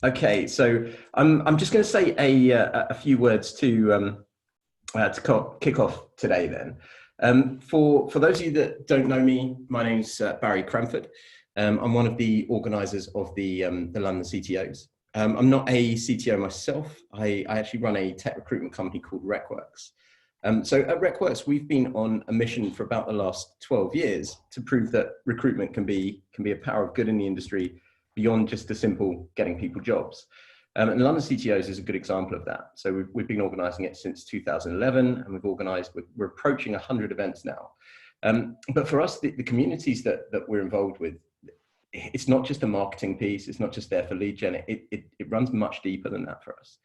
Okay, so I'm just going to say a few words to kick off today. Then, for those of you that don't know me, my name's Barry Cranford. I'm one of the organisers of the London CTOs. I'm not a CTO myself. I actually run a tech recruitment company called RecWorks. So at RecWorks, we've been on a mission for about the last 12 years to prove that recruitment can be a power of good in the industry beyond just the simple getting people jobs. And London CTOs is a good example of that. So we've been organising it since 2011, and we're approaching 100 events now. But for us, the communities that we're involved with, it's not just a marketing piece, it's not just there for lead gen, it runs much deeper than that for us.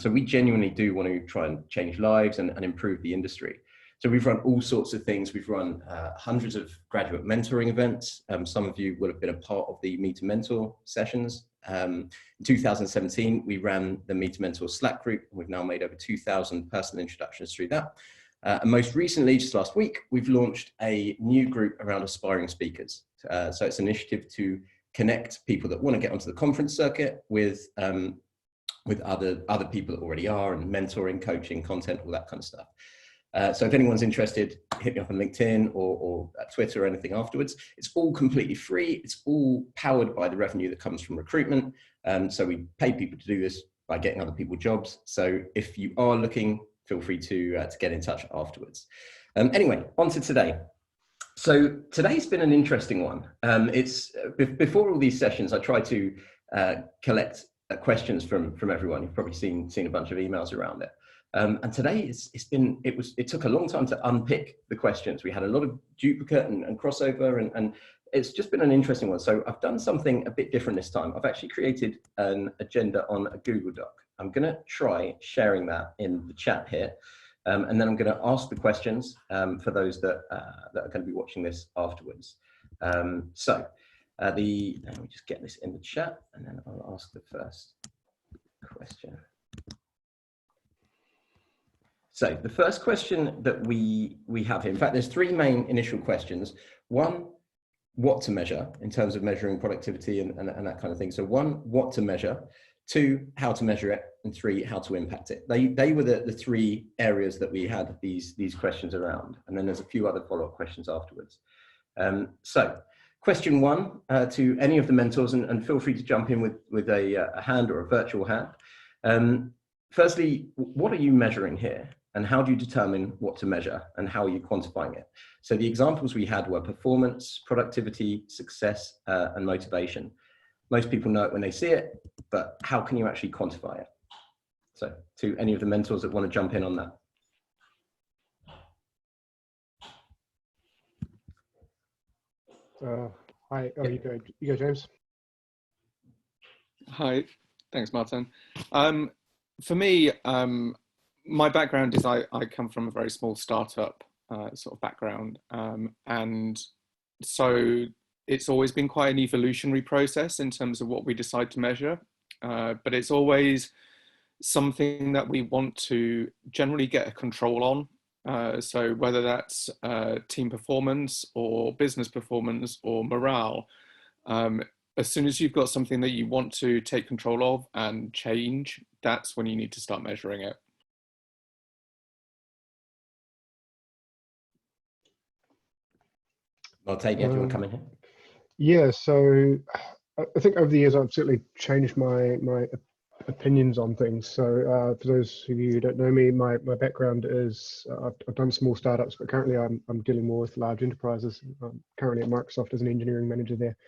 So we genuinely do want to try and change lives and improve the industry. So we've run all sorts of things. We've run hundreds of graduate mentoring events. Some of you will have been a part of the Meet to Mentor sessions. In 2017, we ran the Meet to Mentor Slack group. We've now made over 2,000 personal introductions through that. And most recently, just last week, we've launched a new group around aspiring speakers. So it's an initiative to connect people that want to get onto the conference circuit with other people that already are, and mentoring, coaching, content, all that kind of stuff. So if anyone's interested, hit me up on LinkedIn or Twitter or anything afterwards. It's all completely free. It's all powered by the revenue that comes from recruitment. So we pay people to do this by getting other people jobs. So if you are looking, feel free to get in touch afterwards. Anyway, on to today. So today's been an interesting one. It's before all these sessions, I try to collect questions from everyone. You've probably seen a bunch of emails around it. And today it took a long time to unpick the questions. We had a lot of duplicate and crossover, and it's just been an interesting one. So I've done something a bit different this time. I've actually created an agenda on a Google Doc. I'm going to try sharing that in the chat here. And then I'm going to ask the questions for those that are going to be watching this afterwards. Let me just get this in the chat, and then I'll ask the first question. So the first question that we have here, in fact, there's three main initial questions. One, what to measure in terms of measuring productivity and that kind of thing. So one, what to measure. Two, how to measure it. And three, how to impact it. They were the three areas that we had these questions around. And then there's a few other follow-up questions afterwards. So question one, to any of the mentors, and feel free to jump in with a hand or a virtual hand. Firstly, what are you measuring here? And how do you determine what to measure, and how are you quantifying it? So the examples we had were performance, productivity, success, and motivation. Most people know it when they see it, but how can you actually quantify it? So to any of the mentors that want to jump in on that. Hi, you go, James. Hi, thanks, Martin. For me, my background is I come from a very small startup sort of background, and so it's always been quite an evolutionary process in terms of what we decide to measure, but it's always something that we want to generally get a control on. So whether that's team performance or business performance or morale, as soon as you've got something that you want to take control of and change, that's when you need to start measuring it. I'll take it. Do you want to come in here? Yeah, so I think over the years I've certainly changed my opinions on things. So for those of you who don't know me, my background is I've done small startups, but currently I'm dealing more with large enterprises. I'm currently at Microsoft as an engineering manager there.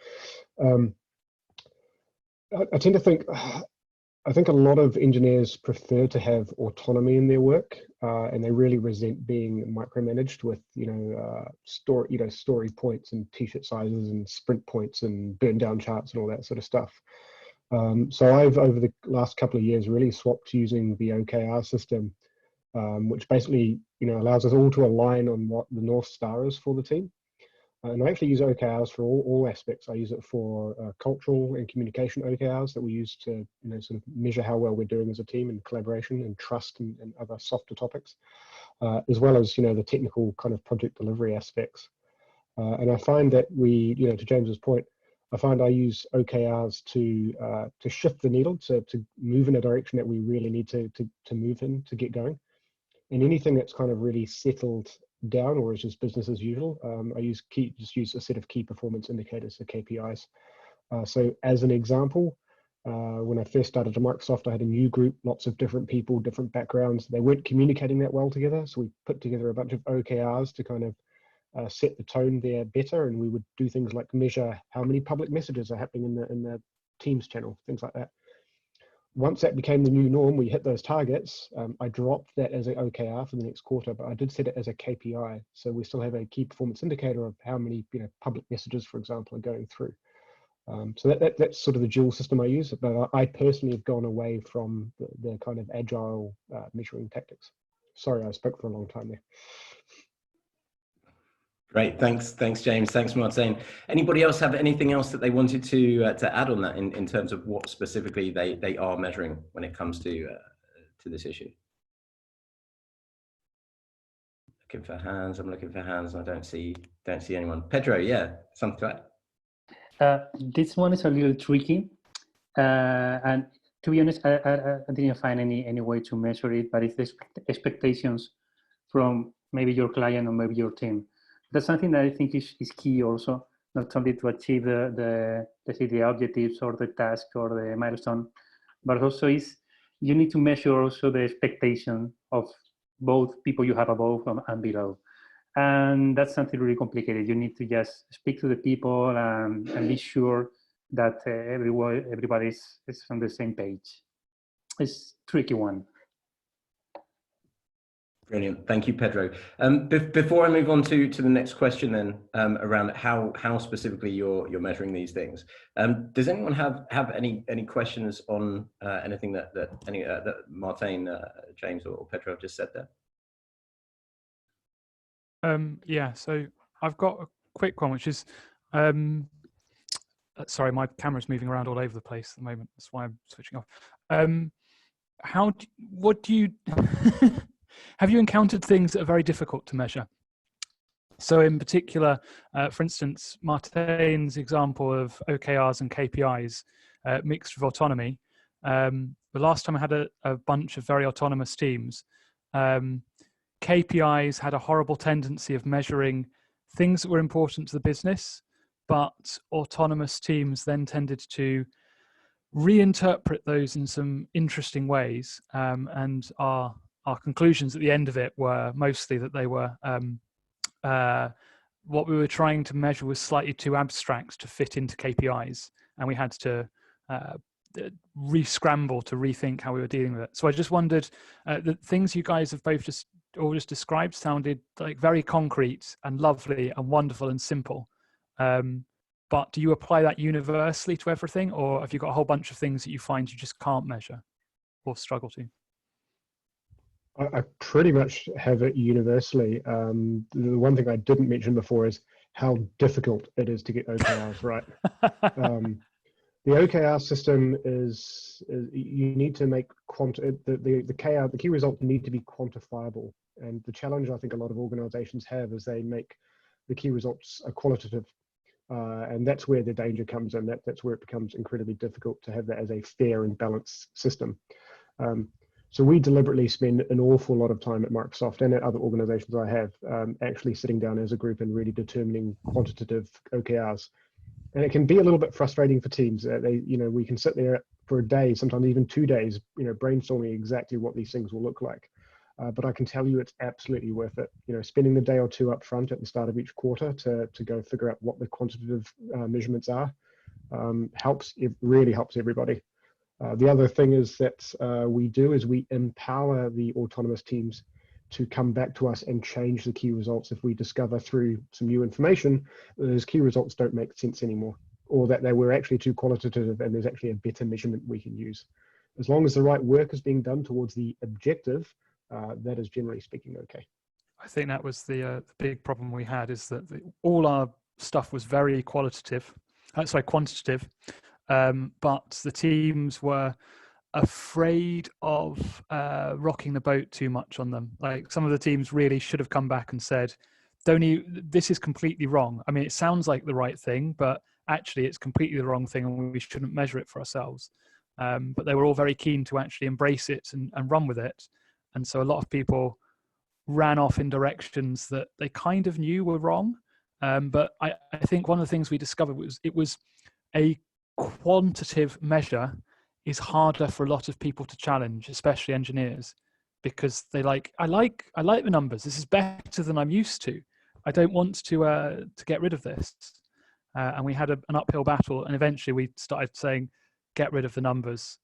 I tend to think, I think a lot of engineers prefer to have autonomy in their work, and they really resent being micromanaged with story points and t-shirt sizes and sprint points and burn down charts and all that sort of stuff. So I've over the last couple of years really swapped to using the OKR system, which basically allows us all to align on what the North Star is for the team. And I actually use OKRs for all aspects. I use it for cultural and communication OKRs that we use to sort of measure how well we're doing as a team in collaboration and trust and other softer topics, as well as the technical kind of project delivery aspects. And I find that we, to James's point, I find I use OKRs to shift the needle, to move in a direction that we really need to move in to get going. And anything that's kind of really settled down or is just business as usual, I just use a set of key performance indicators, so KPIs. So as an example, when I first started at Microsoft, I had a new group, lots of different people, different backgrounds. They weren't communicating that well together, so we put together a bunch of OKRs to kind of set the tone there better, and we would do things like measure how many public messages are happening in the Teams channel, things like that. Once that became the new norm, we hit those targets. I dropped that as an OKR for the next quarter, but I did set it as a KPI. So we still have a key performance indicator of how many public messages, for example, are going through. So that's sort of the dual system I use, but I personally have gone away from the kind of agile measuring tactics. Sorry, I spoke for a long time there. Great, thanks, James. Thanks, Martin. Anybody else have anything else that they wanted to add on that in terms of what specifically they are measuring when it comes to this issue? Looking for hands. I'm looking for hands, and I don't see anyone. Pedro, yeah, something to add. This one is a little tricky, and to be honest, I didn't find any way to measure it. But it's the expectations from maybe your client or maybe your team. That's something that I think is key also, not only to achieve the objectives or the task or the milestone, but also you need to measure also the expectation of both people you have above and below. And that's something really complicated. You need to just speak to the people and be sure that everybody is on the same page. It's a tricky one. Brilliant, thank you, Pedro. Before I move on to the next question, then around how specifically you're measuring these things, does anyone have any questions on anything that Martin, James, or Pedro have just said there? Yeah, so I've got a quick one, which is, sorry, my camera's moving around all over the place at the moment. That's why I'm switching off. What do you? Have you encountered things that are very difficult to measure? So in particular, for instance, Martin's example of OKRs and KPIs mixed with autonomy. The last time I had a bunch of very autonomous teams, KPIs had a horrible tendency of measuring things that were important to the business, but autonomous teams then tended to reinterpret those in some interesting ways, and our conclusions at the end of it were mostly that they were what we were trying to measure was slightly too abstract to fit into KPIs, and we had to re-scramble to rethink how we were dealing with it. So I just wondered, the things you guys have both just described sounded like very concrete and lovely and wonderful and simple. But do you apply that universally to everything, or have you got a whole bunch of things that you find you just can't measure or struggle to? I pretty much have it universally. The one thing I didn't mention before is how difficult it is to get OKRs right. The OKR system is you need to make the key results need to be quantifiable. And the challenge I think a lot of organizations have is they make the key results qualitative. And that's where the danger comes in. That's where it becomes incredibly difficult to have that as a fair and balanced system. So we deliberately spend an awful lot of time at Microsoft and at other organizations I have actually sitting down as a group and really determining quantitative OKRs. And it can be a little bit frustrating for teams. We can sit there for a day, sometimes even 2 days, brainstorming exactly what these things will look like. But I can tell you it's absolutely worth it. Spending the day or two up front at the start of each quarter to go figure out what the quantitative measurements are it really helps everybody. The other thing is that we empower the autonomous teams to come back to us and change the key results if we discover through some new information that those key results don't make sense anymore, or that they were actually too qualitative and there's actually a better measurement we can use. As long as the right work is being done towards the objective, that is generally speaking okay. I think that was the big problem we had, is that all our stuff was very quantitative, but the teams were afraid of rocking the boat too much on them. Like, some of the teams really should have come back and said, this is completely wrong. I mean, it sounds like the right thing, but actually it's completely the wrong thing and we shouldn't measure it for ourselves. But they were all very keen to actually embrace it and run with it. And so a lot of people ran off in directions that they kind of knew were wrong. But I think one of the things we discovered was it was a quantitative measure is harder for a lot of people to challenge, especially engineers, because they I like the numbers. This is better than I'm used to. I don't want to get rid of this. And we had an uphill battle, and eventually we started saying, get rid of the numbers,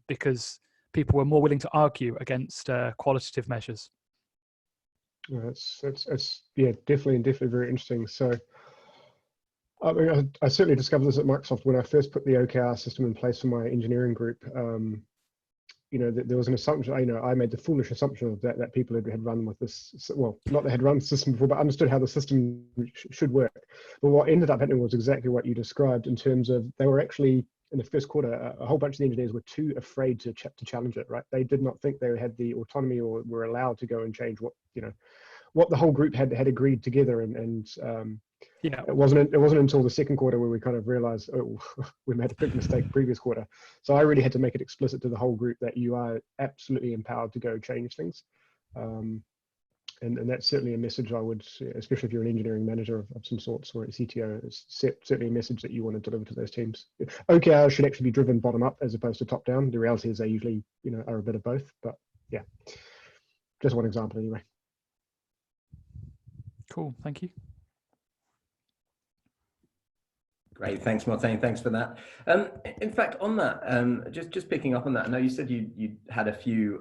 because people were more willing to argue against qualitative measures. Yeah, yeah, definitely very interesting. So I mean, I certainly discovered this at Microsoft when I first put the OKR system in place for my engineering group. You know, there was an assumption, you know, I made the foolish assumption of that people had run with this, well, not that had run the system before, but understood how the system should work. But what ended up happening was exactly what you described, in terms of they were actually, in the first quarter, a whole bunch of the engineers were too afraid to challenge it, right? They did not think they had the autonomy or were allowed to go and change what, you know, what the whole group had agreed together. And yeah, it wasn't until the second quarter where we kind of realized, oh, we made a big mistake previous quarter. So I really had to make it explicit to the whole group that you are absolutely empowered to go change things. And that's certainly a message I would, especially if you're an engineering manager of some sorts or a CTO, it's certainly a message that you want to deliver to those teams. OKRs should actually be driven bottom up as opposed to top down. The reality is they usually, you know, are a bit of both, but yeah, just one example anyway. Cool, thank you. Great, thanks, Martin. Thanks for that. In fact, on that, just picking up on that, I know you said you had a few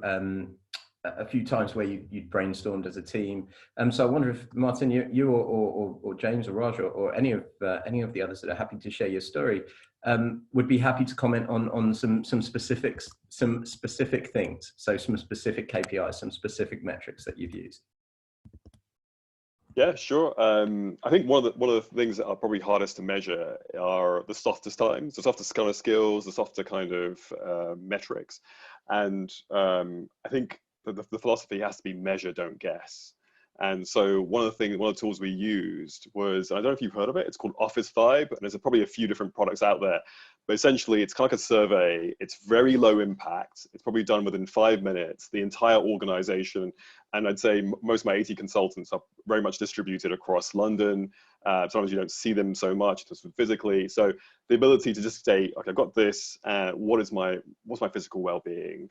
times where you'd brainstormed as a team. So I wonder if Martin, you or James or Raj or any of the others that are happy to share your story would be happy to comment on some specific things. So some specific KPIs, some specific metrics that you've used. Yeah, sure. I think one of the things that are probably hardest to measure are the softer times, the softer kind of skills, the softer kind of metrics. And I think the philosophy has to be measure, don't guess. And so one of the tools we used was, I don't know if you've heard of it, it's called Office Vibe, and there's probably a few different products out there, but essentially it's kind of like a survey. It's very low impact. It's probably done within 5 minutes, the entire organization. And I'd say most of my 80 consultants are very much distributed across London. Sometimes you don't see them so much just physically. So the ability to just say, okay, I've got this, what's my physical well-being,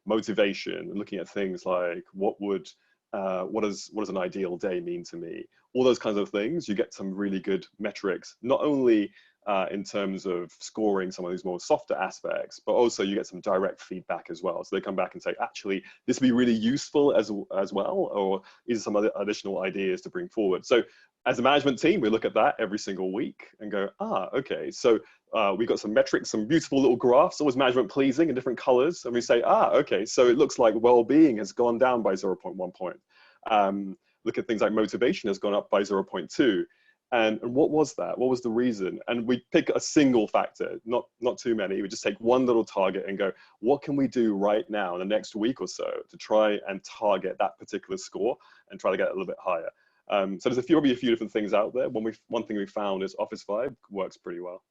motivation, looking at things like what does an ideal day mean to me? All those kinds of things, you get some really good metrics, not only in terms of scoring some of these more softer aspects, but also you get some direct feedback as well. So they come back and say, actually, this would be really useful as well, or is some other additional ideas to bring forward? So as a management team, we look at that every single week and go, okay, so we've got some metrics, some beautiful little graphs, always management pleasing in different colors. And we say, okay, so it looks like well-being has gone down by 0.1 point. Look at things like motivation has gone up by 0.2. And what was that? What was the reason? And we pick a single factor, not too many. We just take one little target and go, what can we do right now in the next week or so to try and target that particular score and try to get it a little bit higher? So there's probably a few different things out there. One thing we found is Office Vibe works pretty well.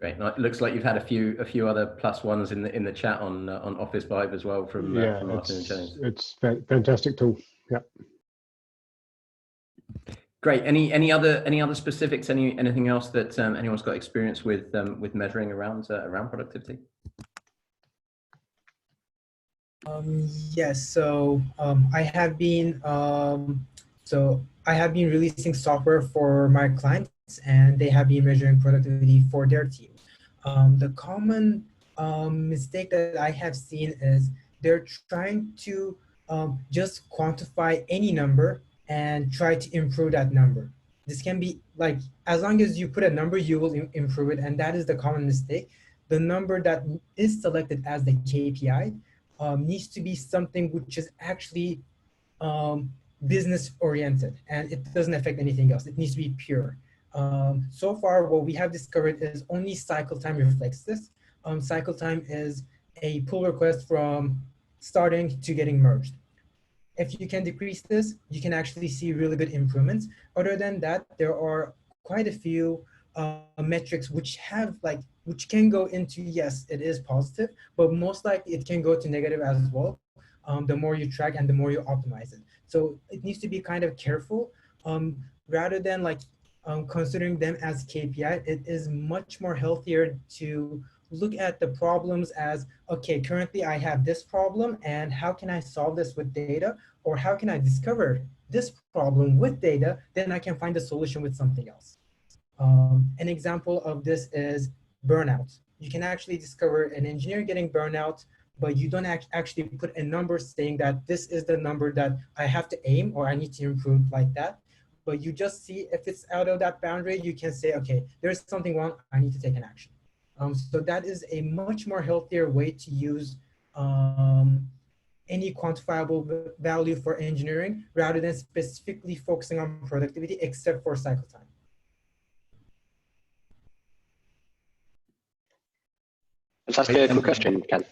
Great. It looks like you've had a few other plus ones in the chat on Office Vibe as well from Martin and James. It's a fantastic tool. Yeah. Great. Any other specifics? Anything else that anyone's got experience with measuring around productivity? Yes. So I have been releasing software for my clients, and they have been measuring productivity for their team. The common mistake that I have seen is they're trying to just quantify any number and try to improve that number. This can be like, as long as you put a number, you will improve it. And that is the common mistake. The number that is selected as the KPI needs to be something which is actually business oriented, and it doesn't affect anything else. It needs to be pure. So far, what we have discovered is only cycle time reflects this. Cycle time is a pull request from starting to getting merged. If you can decrease this, you can actually see really good improvements. Other than that, there are quite a few metrics which have which can go into, yes, it is positive, but most likely it can go to negative as well. The more you track and the more you optimize it. So it needs to be kind of careful, rather than considering them as KPI. It is much more healthier to look at the problems as, okay, currently I have this problem and how can I solve this with data, or how can I discover this problem with data, then I can find a solution with something else. An example of this is burnout. You can actually discover an engineer getting burnout, but you don't actually put a number saying that this is the number that I have to aim or I need to improve like that. But you just see if it's out of that boundary, you can say, okay, there's something wrong, I need to take an action. So that is a much more healthier way to use any quantifiable value for engineering, rather than specifically focusing on productivity, except for cycle time. Let's ask a quick question, Ken.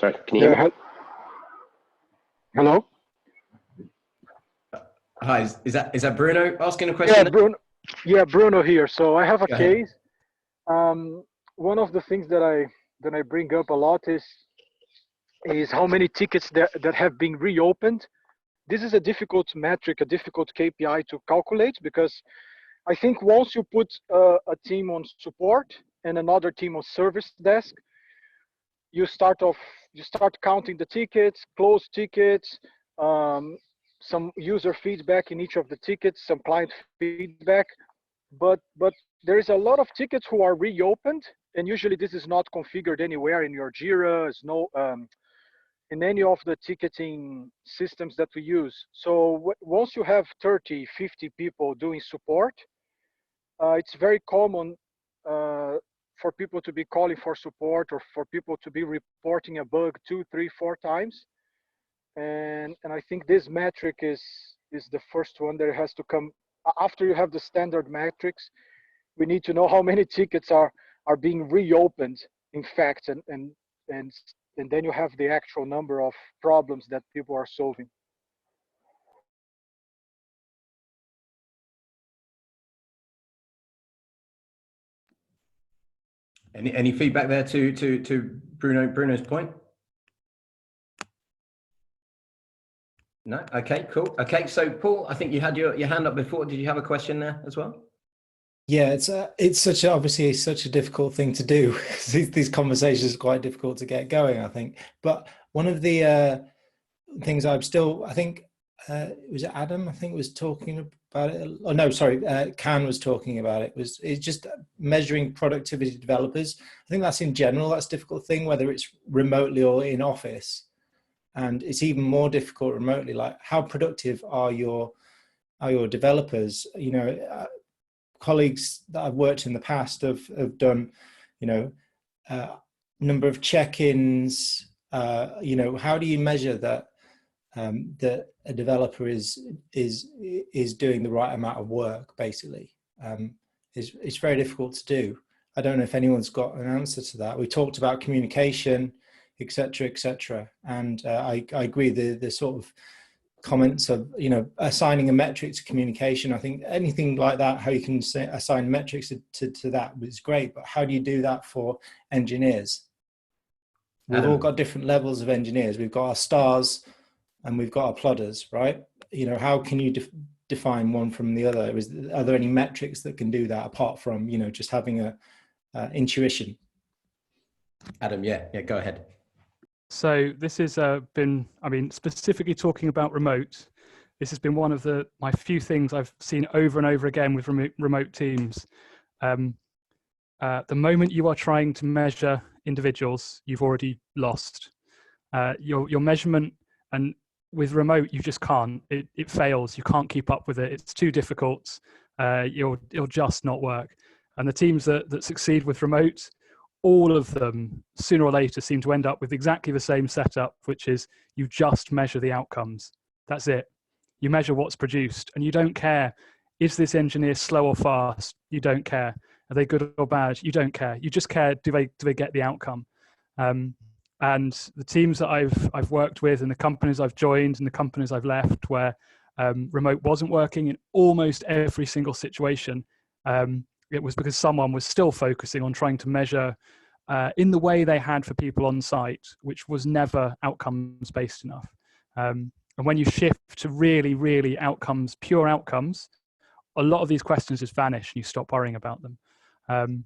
Sorry, can you hear me? Hello? Hi, is that Bruno asking a question? Bruno here. So I have a Go ahead. case. One of the things that I bring up a lot is how many tickets that have been reopened. This is a difficult metric, a difficult KPI to calculate, because I think once you put a team on support and another team on service desk, you start counting the tickets, closed tickets, some user feedback in each of the tickets, some client feedback, but there is a lot of tickets who are reopened, and usually this is not configured anywhere in your Jira, in any of the ticketing systems that we use. So once you have 30, 50 people doing support, it's very common for people to be calling for support, or for people to be reporting a bug 2, 3, 4 times. And I think this metric is the first one that has to come after you have the standard metrics. We need to know how many tickets are being reopened, in fact, and then you have the actual number of problems that people are solving. Any feedback there to Bruno's point? No. Okay. Cool. Okay. So Paul, I think you had your hand up before. Did you have a question there as well? Yeah, it's obviously such a difficult thing to do. These conversations are quite difficult to get going, I think. But one of the things I think was it Adam? I think was talking about it. Oh no, sorry, Can was talking about it. It's just measuring productivity of developers. I think that's in general, that's a difficult thing, whether it's remotely or in office. And it's even more difficult remotely. Like, how productive are your developers? You know, colleagues that I've worked in the past have done, you know, number of check-ins. You know, how do you measure that that a developer is doing the right amount of work? Basically, it's very difficult to do. I don't know if anyone's got an answer to that. We talked about communication, etc., and I agree. The sort of comments of, you know, assigning a metric to communication, I think anything like that, how you can assign metrics to that is great, but how do you do that for engineers? We've all got different levels of engineers. We've got our stars and we've got our plodders, right? You know, how can you define one from the other? Are there any metrics that can do that apart from, you know, just having a intuition? Adam, yeah, go ahead. So this has been, I mean, specifically talking about remote, this has been one of my few things I've seen over and over again with remote teams. The moment you are trying to measure individuals, you've already lost. Your measurement, and with remote, you just can't. It fails. You can't keep up with it. It's too difficult. It'll just not work. And the teams that succeed with remote, all of them sooner or later seem to end up with exactly the same setup, which is you just measure the outcomes. That's it. You measure what's produced, and you don't care. Is this engineer slow or fast? You don't care. Are they good or bad? You don't care. You just care, do they get the outcome? And the teams that I've worked with, and the companies I've joined and the companies I've left, where remote wasn't working in almost every single situation, it was because someone was still focusing on trying to measure in the way they had for people on site, which was never outcomes based enough. And when you shift to really, really outcomes, pure outcomes, a lot of these questions just vanish and you stop worrying about them.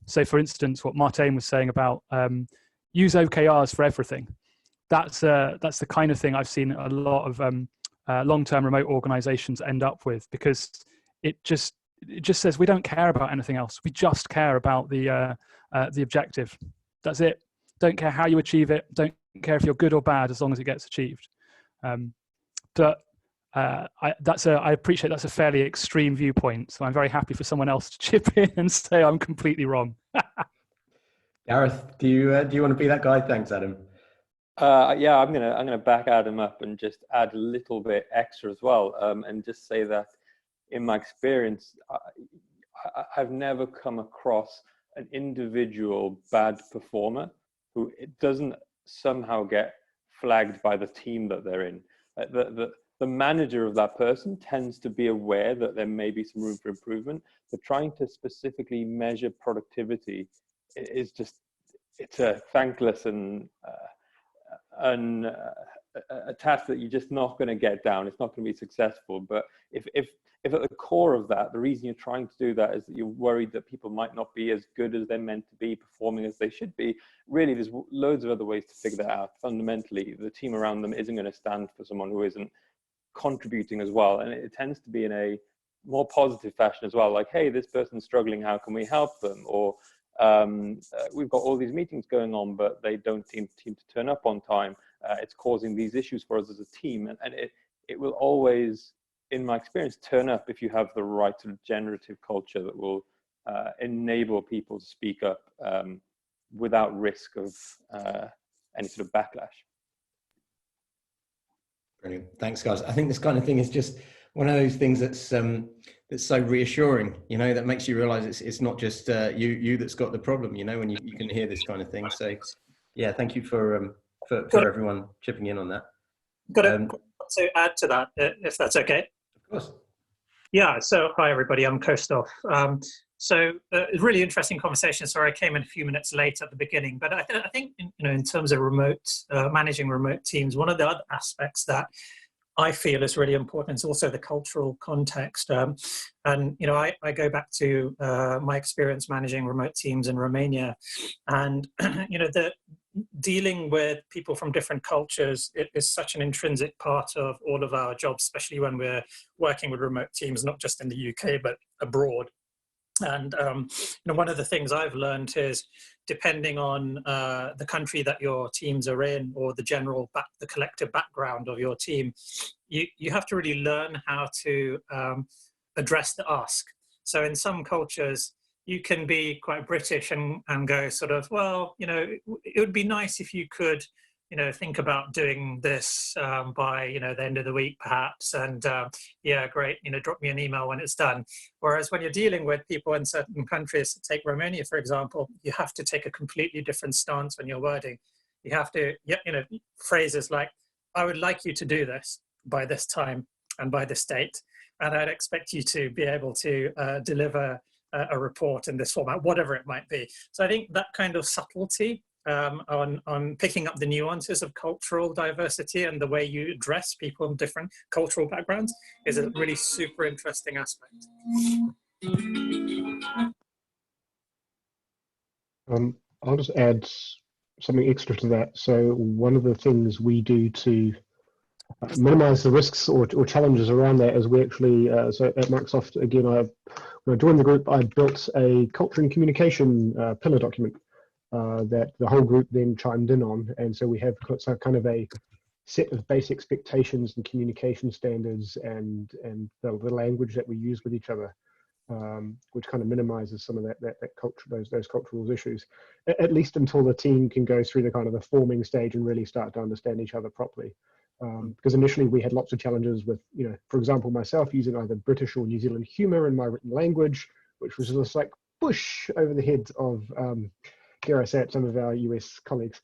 So for instance, what Martin was saying about use OKRs for everything. That's the kind of thing I've seen a lot of long-term remote organizations end up with, because it just says we don't care about anything else. We just care about the objective. That's it. Don't care how you achieve it. Don't care if you're good or bad, as long as it gets achieved. But I appreciate that's a fairly extreme viewpoint. So I'm very happy for someone else to chip in and say I'm completely wrong. Gareth, do you want to be that guy? Thanks, Adam. Yeah, I'm gonna back Adam up and just add a little bit extra as well, and just say that in my experience, I've never come across an individual bad performer who it doesn't somehow get flagged by the team that they're in. The manager of that person tends to be aware that there may be some room for improvement, but trying to specifically measure productivity is just, it's a thankless and a task that you're just not going to get down. It's not going to be successful. But if at the core of that, the reason you're trying to do that is that you're worried that people might not be as good as they're meant to be, performing as they should be, really there's loads of other ways to figure that out. Fundamentally, the team around them isn't going to stand for someone who isn't contributing as well. And it tends to be in a more positive fashion as well, like, hey, this person's struggling, how can we help them? Or we've got all these meetings going on, but they don't seem to turn up on time. It's causing these issues for us as a team. And it will always, in my experience, turn up if you have the right sort of generative culture that will enable people to speak up without risk of any sort of backlash. Brilliant. Thanks, guys. I think this kind of thing is just one of those things that's so reassuring, you know, that makes you realize it's not just you that's got the problem, you know, when you can hear this kind of thing. So yeah, thank you for everyone chipping in on that. Got to add to that, if that's okay. Of course. Yeah, so hi everybody, I'm Kostov. So it's really interesting conversation. Sorry, I came in a few minutes late at the beginning, but I think in terms of managing remote teams, one of the other aspects that I feel is really important is also the cultural context. And I go back to my experience managing remote teams in Romania, and the dealing with people from different cultures, it is such an intrinsic part of all of our jobs, especially when we're working with remote teams, not just in the UK, but abroad. And one of the things I've learned is, depending on the country that your teams are in, or the collective background of your team, you have to really learn how to address the ask. So in some cultures, you can be quite British and go sort of, well, it would be nice if you could, think about doing this by, the end of the week, perhaps. And yeah, great, drop me an email when it's done. Whereas when you're dealing with people in certain countries, take Romania, for example, you have to take a completely different stance when you're wording. You have to, phrases like, I would like you to do this by this time and by this date. And I'd expect you to be able to deliver a report in this format, whatever it might be. So I think that kind of subtlety on picking up the nuances of cultural diversity and the way you address people in different cultural backgrounds is a really super interesting aspect. I'll just add something extra to that. So one of the things we do to minimize the risks or challenges around that is we actually, so at Microsoft, again, when I joined the group, I built a culture and communication pillar document that the whole group then chimed in on. And so we have kind of a set of base expectations and communication standards and the language that we use with each other, which kind of minimizes some of that culture, those cultural issues, at least until the team can go through the kind of the forming stage and really start to understand each other properly. Because initially we had lots of challenges with, for example, myself using either British or New Zealand humor in my written language, which was just like push over the heads of, dare I say it, some of our US colleagues.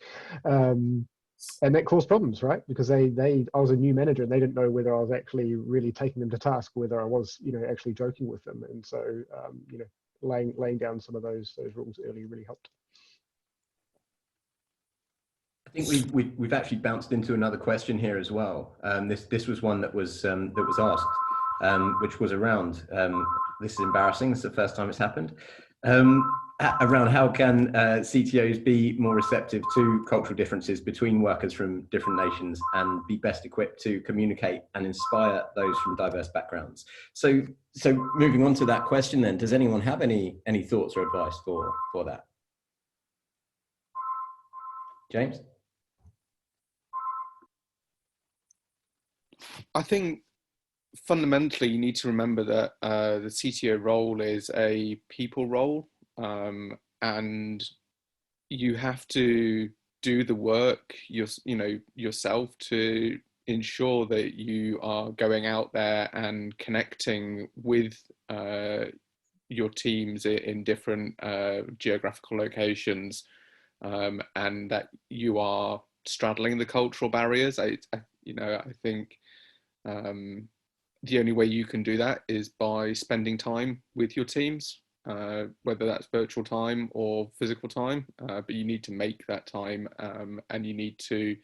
And that caused problems, right? Because I was a new manager and they didn't know whether I was actually really taking them to task, whether I was, actually joking with them. And so, laying down some of those rules early really helped. I think we've actually bounced into another question here as well. This was one that was asked, which was around, this is embarrassing, it's the first time it's happened, around how can CTOs be more receptive to cultural differences between workers from different nations and be best equipped to communicate and inspire those from diverse backgrounds. So moving on to that question then, does anyone have any thoughts or advice for that? James? I think fundamentally you need to remember that the CTO role is a people role, and you have to do the work yourself to ensure that you are going out there and connecting with your teams in different geographical locations, and that you are straddling the cultural barriers. I think the only way you can do that is by spending time with your teams, whether that's virtual time or physical time, but you need to make that time, and you need to,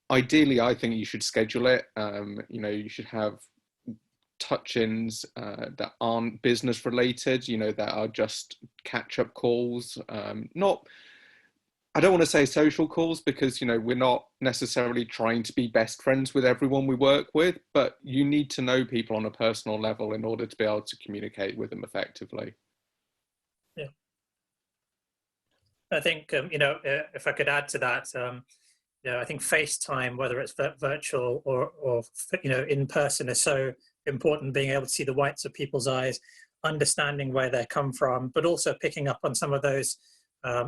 ideally, I think you should schedule it. You should have touch-ins that aren't business related, that are just catch-up calls, I don't want to say social calls, because, we're not necessarily trying to be best friends with everyone we work with, but you need to know people on a personal level in order to be able to communicate with them effectively. Yeah. I think, if I could add to that, I think FaceTime, whether it's virtual or in person, is so important, being able to see the whites of people's eyes, understanding where they come from, but also picking up on some of those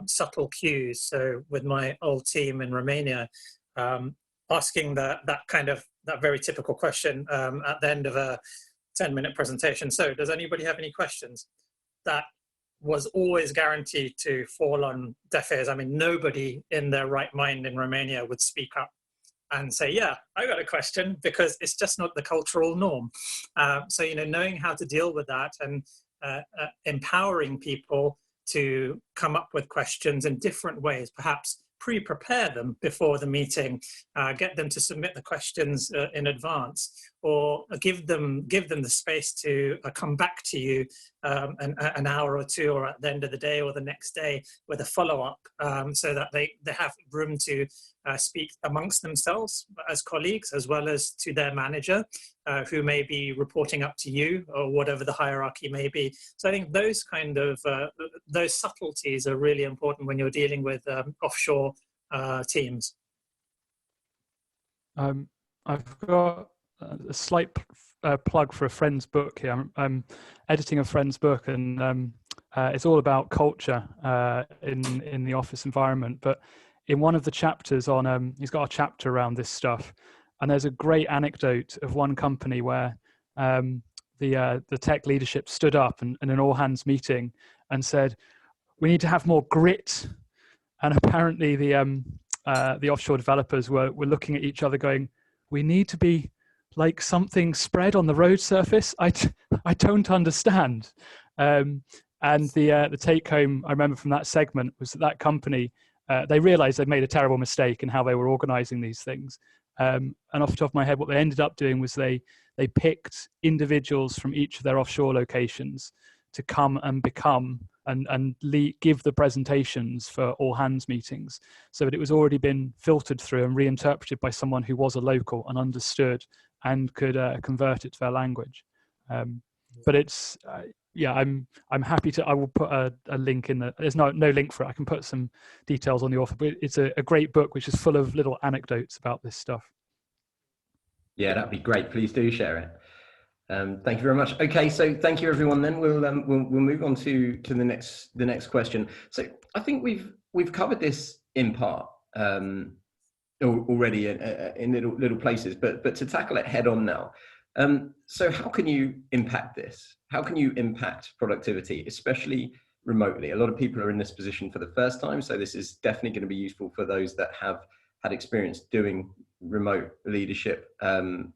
subtle cues. So with my old team in Romania, asking that very typical question at the end of a 10-minute presentation. So does anybody have any questions? That was always guaranteed to fall on deaf ears. I mean, nobody in their right mind in Romania would speak up and say, yeah, I got a question, because it's just not the cultural norm. So, knowing how to deal with that and empowering people to come up with questions in different ways, perhaps pre-prepare them before the meeting, get them to submit the questions in advance, or give them the space to come back to you an hour or two, or at the end of the day or the next day with a follow-up, so that they have room to speak amongst themselves as colleagues, as well as to their manager, who may be reporting up to you, or whatever the hierarchy may be. So I think those kind of those subtleties are really important when you're dealing with offshore teams. I've got a slight plug for a friend's book here. I'm editing a friend's book, and it's all about culture in the office environment. But in one of the chapters on, he's got a chapter around this stuff, and there's a great anecdote of one company where the tech leadership stood up in an all-hands meeting and said, "We need to have more grit." And apparently the offshore developers were looking at each other going, "We need to be like something spread on the road surface. I don't understand." And the take home I remember from that segment was that company, they realized they'd made a terrible mistake in how they were organizing these things. And off the top of my head, what they ended up doing was they picked individuals from each of their offshore locations to come and become and give the presentations for all hands meetings, so that it was already been filtered through and reinterpreted by someone who was a local and understood and could convert it to their language. But it's I'm happy to. I will put a link in the. There's no link for it. I can put some details on the author, but it's a great book which is full of little anecdotes about this stuff. Yeah, that'd be great. Please do share it. Thank you very much. Okay, so thank you everyone. Then we'll move on to the next question. So I think we've covered this in part already in little places, but to tackle it head on now. So how can you impact this? How can you impact productivity, especially remotely? A lot of people are in this position for the first time, so this is definitely going to be useful for those that have had experience doing remote leadership in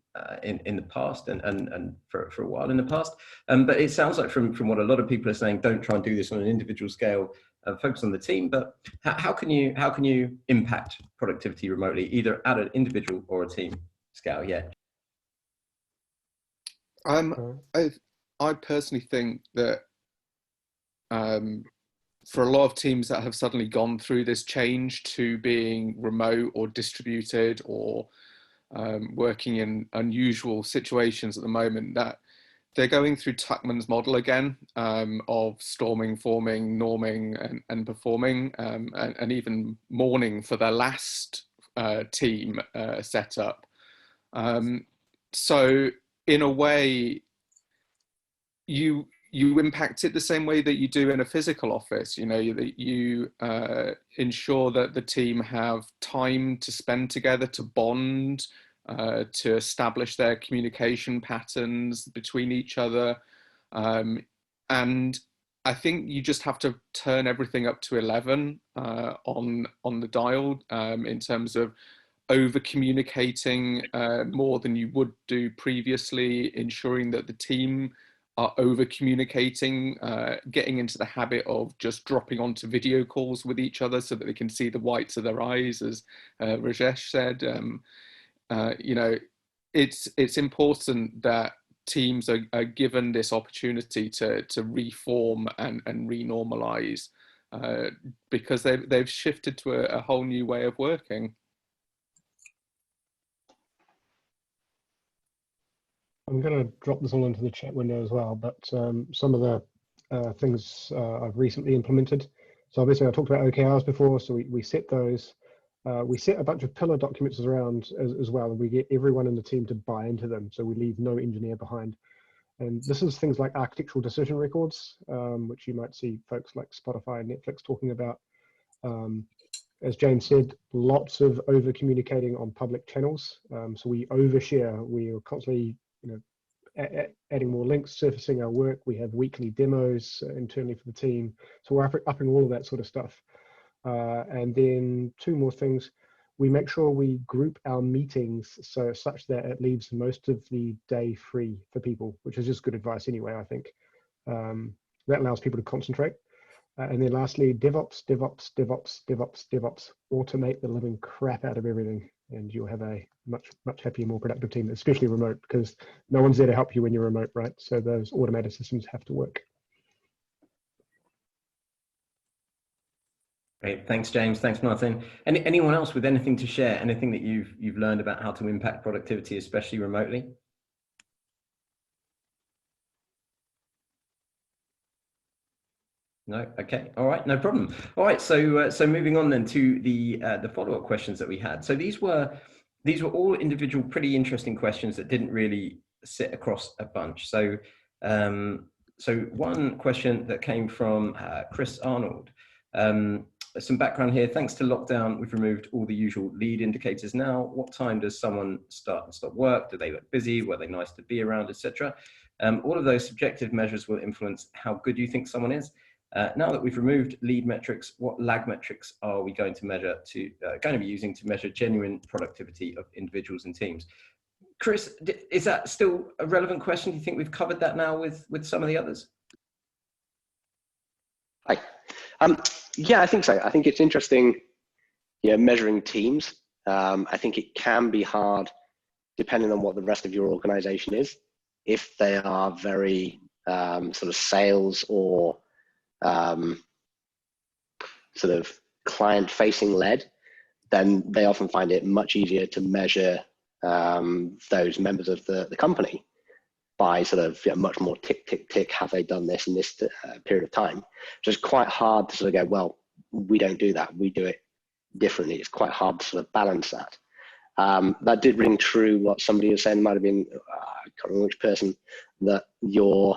the past and for a while in the past. But it sounds like from what a lot of people are saying, don't try and do this on an individual scale, focus on the team. But how can you impact productivity remotely, either at an individual or a team scale? Yeah. I personally think that for a lot of teams that have suddenly gone through this change to being remote or distributed or working in unusual situations at the moment, that they're going through Tuckman's model again of storming, forming, norming, and performing, and even mourning for their last team setup. So in a way, you impact it the same way that you do in a physical office. You know, that you ensure that the team have time to spend together, to bond, to establish their communication patterns between each other. And I think you just have to turn everything up to 11 on the dial in terms of over communicating more than you would do previously, ensuring that the team are over communicating, getting into the habit of just dropping onto video calls with each other so that they can see the whites of their eyes, as Rajesh said. You know, it's important that teams are given this opportunity to reform and renormalize because they've shifted to a whole new way of working. I'm going to drop this all into the chat window as well, but some of the things I've recently implemented. So obviously I talked about OKRs before, so we set those. We set a bunch of pillar documents around as well, and we get everyone in the team to buy into them, so we leave no engineer behind. And this is things like architectural decision records, which you might see folks like Spotify and Netflix talking about. As James said, lots of over communicating on public channels. So we overshare, we are constantly adding more links, surfacing our work. We have weekly demos internally for the team. So we're upping all of that sort of stuff. And then two more things. We make sure we group our meetings so such that it leaves most of the day free for people, which is just good advice anyway, I think. That allows people to concentrate. And then lastly, DevOps. Automate the living crap out of everything, and you'll have a much happier, more productive team, especially remote, because no one's there to help you when you're remote, right? So those automated systems have to work. Great, thanks, James. Thanks, Martin. Anyone else with anything to share? Anything that you've learned about how to impact productivity, especially remotely? No. Okay. All right. No problem. All right. So moving on then to the follow-up questions that we had. So these were all individual, pretty interesting questions that didn't really sit across a bunch. So one question that came from Chris Arnold. Some background here. Thanks to lockdown, we've removed all the usual lead indicators now. What time does someone start and stop work? Do they look busy? Were they nice to be around, etc.? All of those subjective measures will influence how good you think someone is. Now that we've removed lead metrics, what lag metrics are we going to be using to measure genuine productivity of individuals and teams? Chris, is that still a relevant question? Do you think we've covered that now with some of the others? Hi. Yeah, I think so. I think it's interesting, measuring teams. I think it can be hard depending on what the rest of your organization is. If they are very sort of sales or sort of client-facing led, then they often find it much easier to measure those members of the company by sort of much more tick, tick, tick, have they done this in this period of time? So it's quite hard to sort of go, well, we don't do that. We do it differently. It's quite hard to sort of balance that. That did ring true what somebody was saying, might have been, I can't remember which person, that you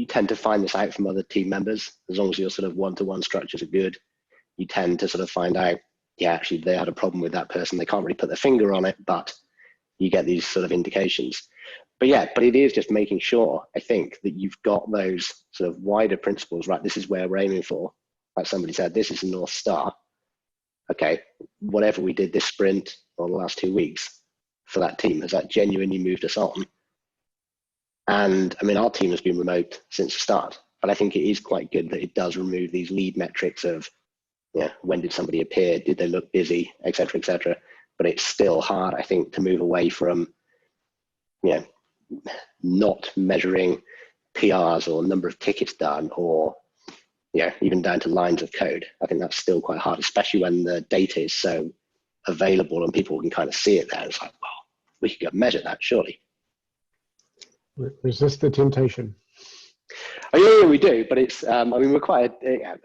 tend to find this out from other team members. As long as your sort of one-to-one structures are good, you tend to sort of find out, yeah, actually they had a problem with that person. They can't really put their finger on it, but you get these sort of indications. But yeah, but it is just making sure, I think, that you've got those sort of wider principles, right? This is where we're aiming for. Like somebody said, this is the North Star. okay, whatever we did this sprint or the last 2 weeks for that team, has that genuinely moved us on? And I mean, our team has been remote since the start, but I think it is quite good that it does remove these lead metrics of, yeah, when did somebody appear? Did they look busy, et cetera, et cetera. But it's still hard, I think, to move away from, you know, not measuring PRs or number of tickets done, or, you know, even down to lines of code. I think that's still quite hard, especially when the data is so available and people can kind of see it there. It's like, well, we could go measure that, surely. Resist the temptation. Oh, yeah, we do, but it's, I mean, we're quite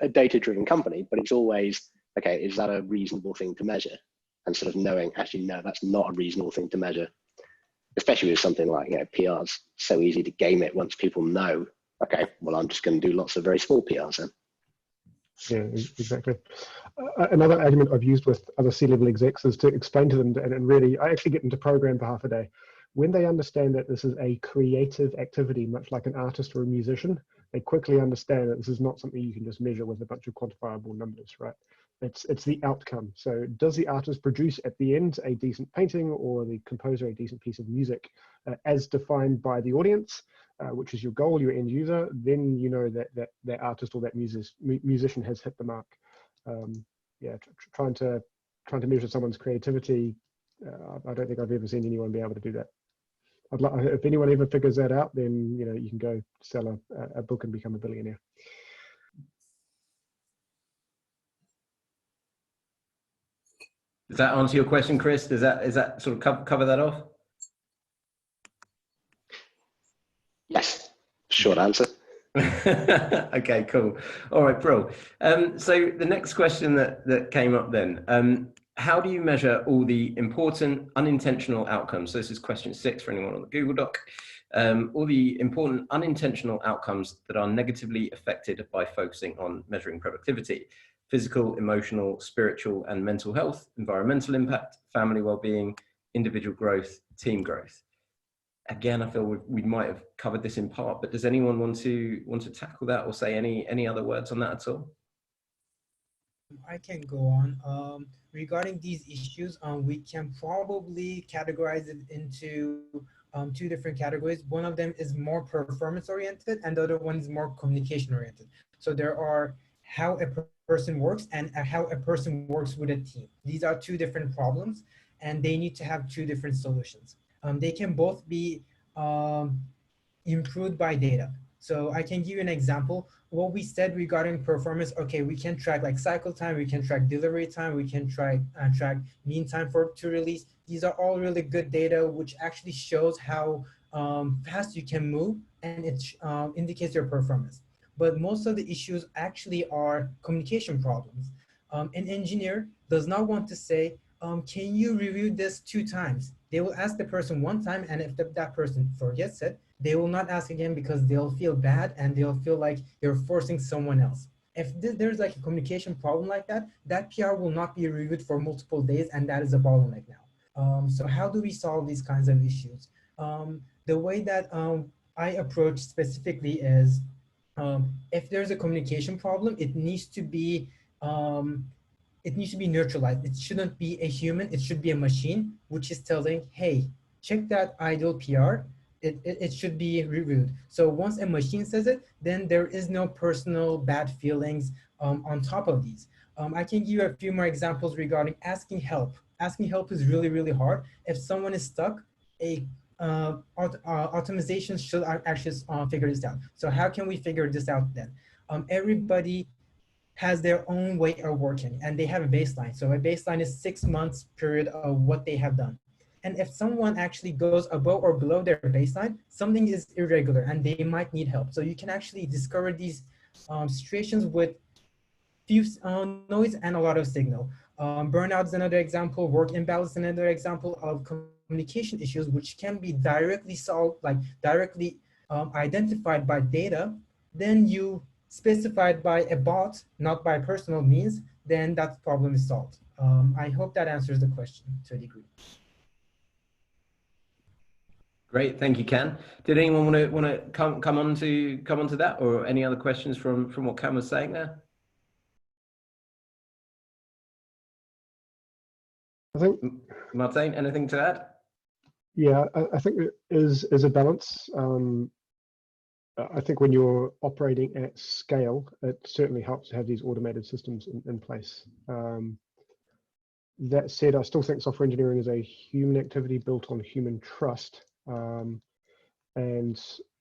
a data-driven company, but it's always, okay, is that a reasonable thing to measure? And sort of knowing, actually, no, that's not a reasonable thing to measure, especially with something like, you know, PRs. So easy to game it once people know, okay, well, I'm just going to do lots of very small PRs then. Yeah, exactly. Another argument I've used with other C-level execs is to explain to them, and really, I actually get them to program for half a day. When they understand that this is a creative activity, much like an artist or a musician, they quickly understand that this is not something you can just measure with a bunch of quantifiable numbers, right? It's the outcome. So does the artist produce at the end a decent painting, or the composer a decent piece of music as defined by the audience, which is your goal, your end user? Then you know that artist or that musician has hit the mark. Yeah, trying to measure someone's creativity, I don't think I've ever seen anyone be able to do that. If anyone ever figures that out, then you know you can go sell a book and become a billionaire. Does that answer your question, Chris? Is that sort of cover that off? Yes, short answer. Okay, cool. All right, bro. So the next question that came up then, how do you measure all the important unintentional outcomes? So this is question 6 for anyone on the Google Doc. All the important unintentional outcomes that are negatively affected by focusing on measuring productivity: physical, emotional, spiritual, and mental health, environmental impact, family well-being, individual growth, team growth. Again, I feel we might have covered this in part, but does anyone want to tackle that or say any other words on that at all? I can go on. Regarding these issues, we can probably categorize it into 2 different categories. One of them is more performance oriented, and the other one is more communication oriented. So there are how a person works and how a person works with a team. These are 2 different problems, and they need to have 2 different solutions. They can both be improved by data. So I can give you an example. What we said regarding performance, okay, we can track like cycle time, we can track delivery time, we can track mean time to release. These are all really good data, which actually shows how fast you can move, and it indicates your performance. But most of the issues actually are communication problems. An engineer does not want to say, can you review this 2 times? They will ask the person 1 time, and if that person forgets it, they will not ask again because they'll feel bad and they'll feel like they're forcing someone else. If there's like a communication problem like that, that PR will not be reviewed for multiple days, and that is a bottleneck now. So how do we solve these kinds of issues? The way that I approach specifically is, if there's a communication problem, it needs to be neutralized. It shouldn't be a human, it should be a machine, which is telling, hey, check that idle PR, it should be reviewed. So once a machine says it, then there is no personal bad feelings on top of these. I can give you a few more examples regarding asking help. Asking help is really, really hard. If someone is stuck, automation should actually figure this out. So how can we figure this out then? Everybody has their own way of working, and they have a baseline. So a baseline is 6 months period of what they have done. And if someone actually goes above or below their baseline, something is irregular and they might need help. So you can actually discover these situations with few noise and a lot of signal. Burnout is another example, work imbalance is another example of communication issues, which can be directly solved, like directly identified by data. Then you specified by a bot, not by personal means, then that problem is solved. I hope that answers the question to a degree. Great, thank you, Ken. Did anyone want to come on to that, or any other questions from what Ken was saying there? I think, Martijn, anything to add? yeah, I think it is a balance. I think when you're operating at scale, it certainly helps to have these automated systems in place. That said, I still think software engineering is a human activity built on human trust. And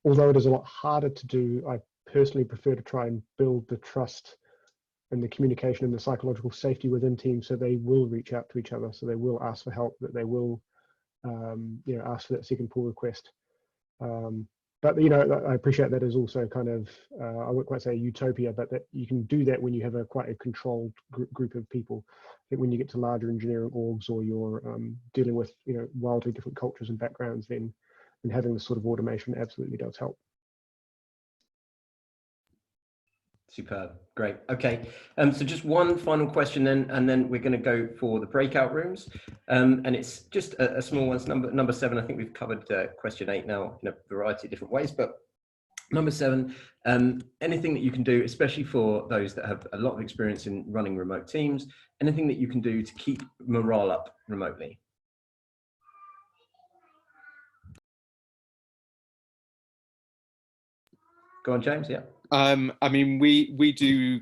although it is a lot harder to do, I personally prefer to try and build the trust and the communication and the psychological safety within teams, so they will reach out to each other, so they will ask for help, that they will ask for that second pull request. But I appreciate that is also kind of, I wouldn't quite say a utopia, but that you can do that when you have quite a controlled group of people. I think when you get to larger engineering orgs, or you're dealing with wildly different cultures and backgrounds, then having this sort of automation absolutely does help. Superb, great. Okay, so just one final question then, and then we're going to go for the breakout rooms. And it's just a small one. It's number 7. I think we've covered question 8 now in a variety of different ways, but number 7, anything that you can do, especially for those that have a lot of experience in running remote teams, anything that you can do to keep morale up remotely. Go on, James. Yeah. I mean, we do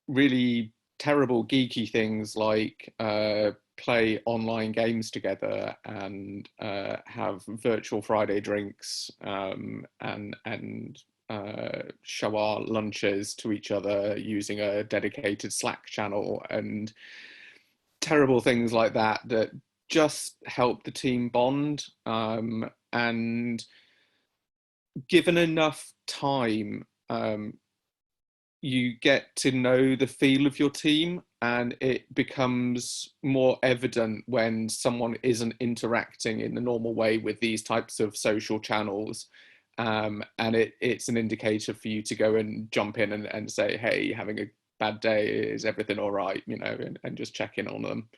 really terrible geeky things like play online games together and have virtual Friday drinks and show our lunches to each other using a dedicated Slack channel, and terrible things like that that just help the team bond. And given enough time, you get to know the feel of your team, and it becomes more evident when someone isn't interacting in the normal way with these types of social channels. And it's an indicator for you to go and jump in and say, hey, having a bad day, is everything all right? And just check in on them.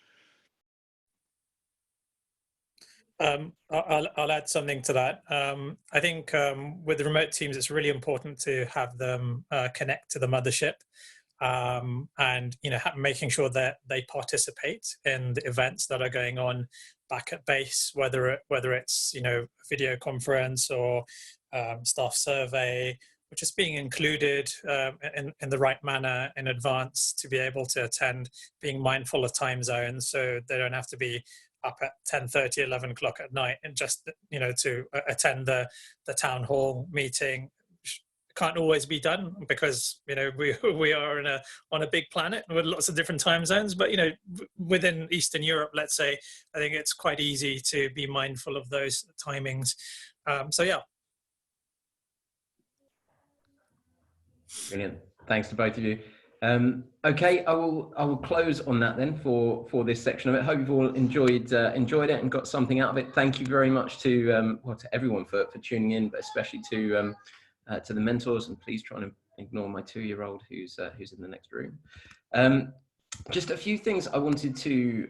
I'll add something to that. I think with the remote teams, it's really important to have them connect to the mothership, and making sure that they participate in the events that are going on back at base, whether it's video conference or staff survey, which is being included in the right manner in advance to be able to attend, being mindful of time zones, so they don't have to be up at 10:30, 11 o'clock at night, and just to attend the town hall meeting. Can't always be done because we are on a big planet with lots of different time zones. But within Eastern Europe, let's say, I think it's quite easy to be mindful of those timings. So yeah. Brilliant. Thanks to both of you. Okay, I will close on that then for this section of it. Hope you've all enjoyed it and got something out of it. Thank you very much to everyone for tuning in, but especially to the mentors. And please try and ignore my 2-year-old who's in the next room. Just a few things I wanted to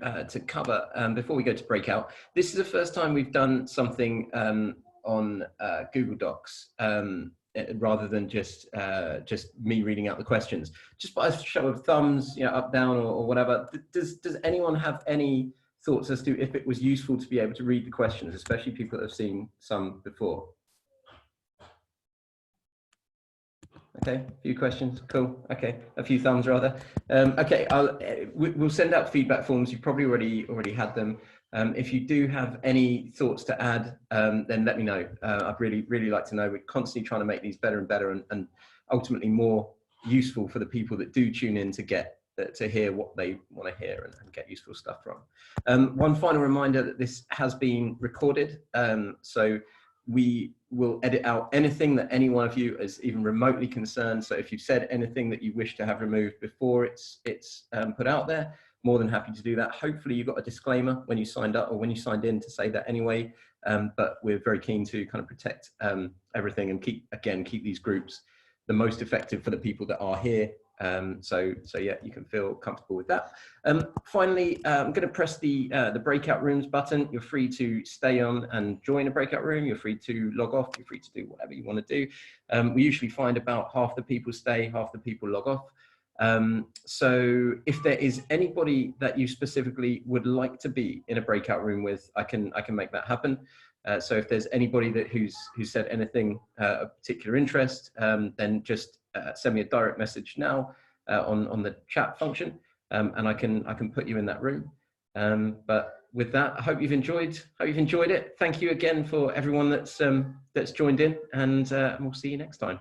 cover before we go to breakout. This is the first time we've done something on Google Docs. Rather than just me reading out the questions, just by a show of thumbs, up, down, or whatever. Does anyone have any thoughts as to if it was useful to be able to read the questions, especially people that have seen some before? Okay, a few questions. Cool. Okay, a few thumbs rather. Okay, we'll send out feedback forms. You've probably already had them. If you do have any thoughts to add, then let me know. I'd really like to know. We're constantly trying to make these better and better, and ultimately more useful for the people that do tune in to hear what they want to hear and get useful stuff from. One final reminder that this has been recorded, so we will edit out anything that any one of you is even remotely concerned. So if you've said anything that you wish to have removed before it's put out there, more than happy to do that. Hopefully you got a disclaimer when you signed up or when you signed in to say that anyway, but we're very keen to kind of protect everything and keep these groups the most effective for the people that are here. So yeah, you can feel comfortable with that. Finally, I'm going to press the breakout rooms button. You're free to stay on and join a breakout room. You're free to log off. You're free to do whatever you want to do. We usually find about half the people stay, half the people log off. So if there is anybody that you specifically would like to be in a breakout room with, I can make that happen. So if there's anybody who's said anything of particular interest, then just send me a direct message now on the chat function, and I can put you in that room. But with that, I hope you've enjoyed it. Thank you again for everyone that's joined in, and we'll see you next time.